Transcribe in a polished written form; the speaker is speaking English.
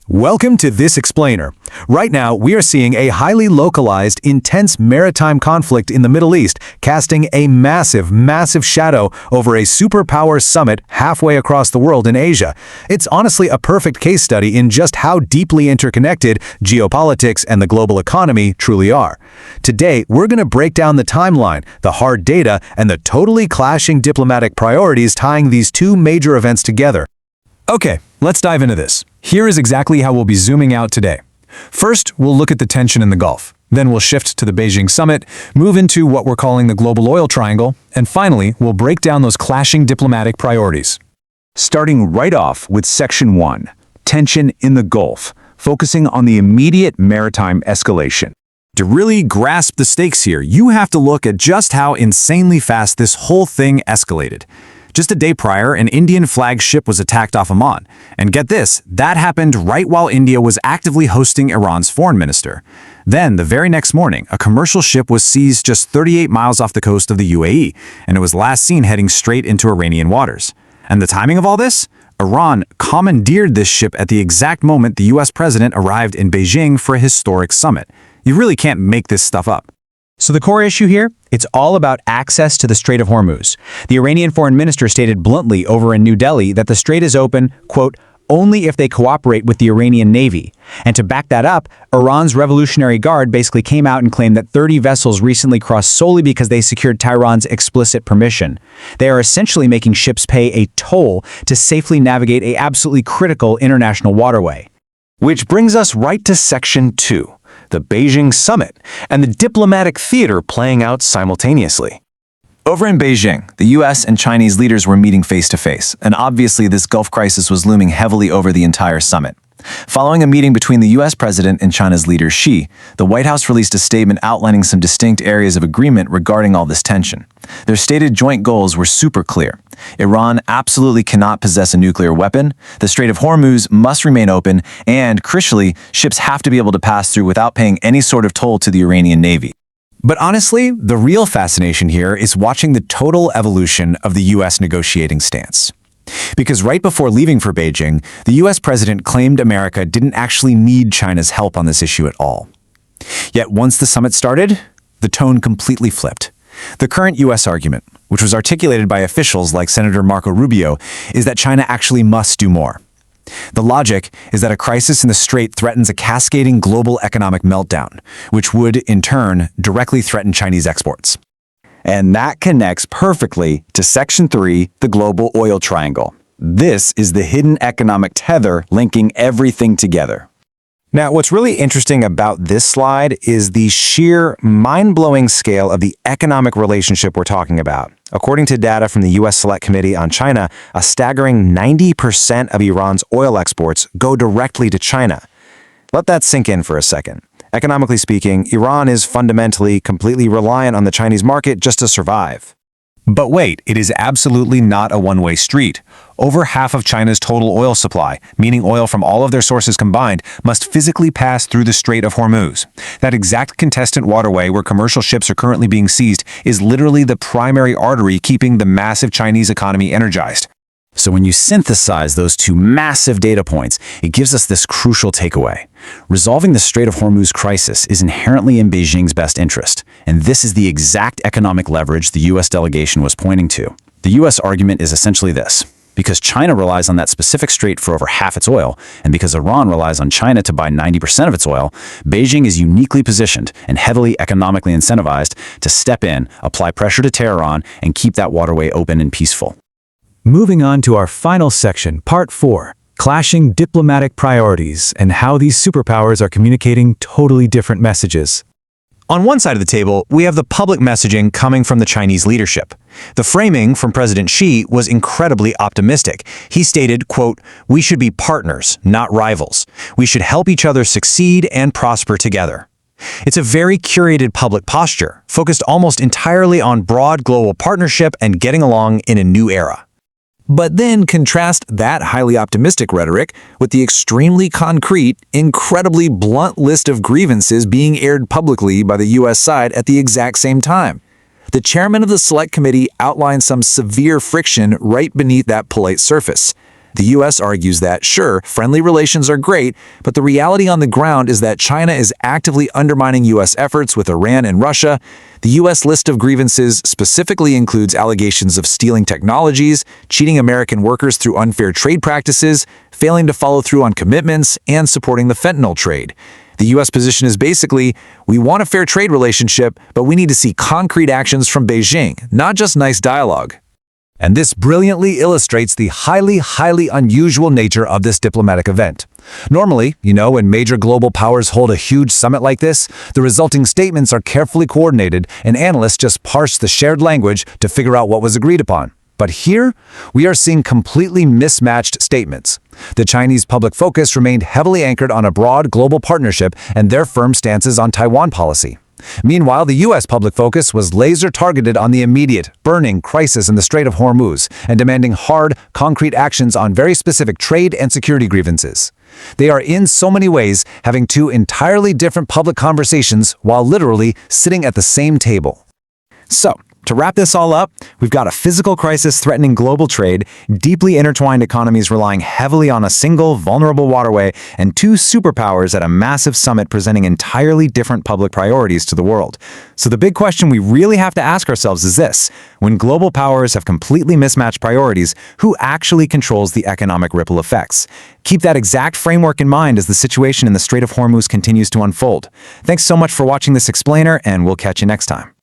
Welcome to This Explainer. Right now, we are seeing a highly localized, intense maritime conflict in the Middle East, casting a massive, massive shadow over a superpower summit halfway across the world in Asia. It's honestly a perfect case study in just how deeply interconnected geopolitics and the global economy truly are. Today, we're going to break down the timeline, the hard data, and the totally clashing diplomatic priorities tying these two major events together. Okay, let's dive into this. Here is exactly how we'll be zooming out today. First, we'll look at the tension in the Gulf. Then we'll shift to the Beijing summit, move into what we're calling the global oil triangle, and finally, we'll break down those clashing diplomatic priorities. Starting right off with Section 1, Tension in the Gulf, focusing on the immediate maritime escalation. To really grasp the stakes here, you have to look at just how insanely fast this whole thing escalated. Just a day prior, an Indian flagged ship was attacked off Oman. And get this, that happened right while India was actively hosting Iran's foreign minister. Then, the very next morning, a commercial ship was seized just 38 miles off the coast of the UAE, and it was last seen heading straight into Iranian waters. And the timing of all this? Iran commandeered this ship at the exact moment the US president arrived in Beijing for a historic summit. You really can't make this stuff up. So the core issue here, it's all about access to the Strait of Hormuz. The Iranian foreign minister stated bluntly over in New Delhi that the strait is open, quote, only if they cooperate with the Iranian Navy. And to back that up, Iran's Revolutionary Guard basically came out and claimed that 30 vessels recently crossed solely because they secured Tehran's explicit permission. They are essentially making ships pay a toll to safely navigate an absolutely critical international waterway. Which brings us right to Section 2. The Beijing summit, and the diplomatic theater playing out simultaneously. Over in Beijing, the US and Chinese leaders were meeting face-to-face, and obviously this Gulf crisis was looming heavily over the entire summit. Following a meeting between the US president and China's leader Xi, the White House released a statement outlining some distinct areas of agreement regarding all this tension. Their stated joint goals were super clear. Iran absolutely cannot possess a nuclear weapon, the Strait of Hormuz must remain open, and, crucially, ships have to be able to pass through without paying any sort of toll to the Iranian Navy. But honestly, the real fascination here is watching the total evolution of the US negotiating stance. Because right before leaving for Beijing, the US president claimed America didn't actually need China's help on this issue at all. Yet once the summit started, the tone completely flipped. The current US argument, which was articulated by officials like Senator Marco Rubio, is that China actually must do more. The logic is that a crisis in the strait threatens a cascading global economic meltdown, which would, in turn, directly threaten Chinese exports. And that connects perfectly to Section 3, the global oil triangle. This is the hidden economic tether linking everything together. Now, what's really interesting about this slide is the sheer, mind-blowing scale of the economic relationship we're talking about. According to data from the U.S. Select Committee on China, a staggering 90% of Iran's oil exports go directly to China. Let that sink in for a second. Economically speaking, Iran is fundamentally completely reliant on the Chinese market just to survive. But wait, it is absolutely not a one-way street. Over half of China's total oil supply, meaning oil from all of their sources combined, must physically pass through the Strait of Hormuz. That exact contestant waterway where commercial ships are currently being seized is literally the primary artery keeping the massive Chinese economy energized. So when you synthesize those two massive data points, it gives us this crucial takeaway. Resolving the Strait of Hormuz crisis is inherently in Beijing's best interest, and this is the exact economic leverage the U.S. delegation was pointing to. The U.S. argument is essentially this. Because China relies on that specific strait for over half its oil, and because Iran relies on China to buy 90% of its oil, Beijing is uniquely positioned and heavily economically incentivized to step in, apply pressure to Tehran, and keep that waterway open and peaceful. Moving on to our final section, Part 4, Clashing Diplomatic Priorities and how these superpowers are communicating totally different messages. On one side of the table, we have the public messaging coming from the Chinese leadership. The framing from President Xi was incredibly optimistic. He stated, quote, "We should be partners, not rivals. We should help each other succeed and prosper together." It's a very curated public posture, focused almost entirely on broad global partnership and getting along in a new era. But then contrast that highly optimistic rhetoric with the extremely concrete, incredibly blunt list of grievances being aired publicly by the U.S. side at the exact same time. The chairman of the Select Committee outlined some severe friction right beneath that polite surface. The U.S. argues that, sure, friendly relations are great, but the reality on the ground is that China is actively undermining U.S. efforts with Iran and Russia. The U.S. list of grievances specifically includes allegations of stealing technologies, cheating American workers through unfair trade practices, failing to follow through on commitments, and supporting the fentanyl trade. The U.S. position is basically, we want a fair trade relationship, but we need to see concrete actions from Beijing, not just nice dialogue. And this brilliantly illustrates the highly unusual nature of this diplomatic event. Normally, when major global powers hold a huge summit like this, the resulting statements are carefully coordinated and analysts just parse the shared language to figure out what was agreed upon. But here, we are seeing completely mismatched statements. The Chinese public focus remained heavily anchored on a broad global partnership and their firm stances on Taiwan policy. Meanwhile, the U.S. public focus was laser-targeted on the immediate, burning crisis in the Strait of Hormuz and demanding hard, concrete actions on very specific trade and security grievances. They are in so many ways having two entirely different public conversations while literally sitting at the same table. So, to wrap this all up, we've got a physical crisis threatening global trade, deeply intertwined economies relying heavily on a single, vulnerable waterway, and two superpowers at a massive summit presenting entirely different public priorities to the world. So the big question we really have to ask ourselves is this: when global powers have completely mismatched priorities, who actually controls the economic ripple effects? Keep that exact framework in mind as the situation in the Strait of Hormuz continues to unfold. Thanks so much for watching this explainer, and we'll catch you next time.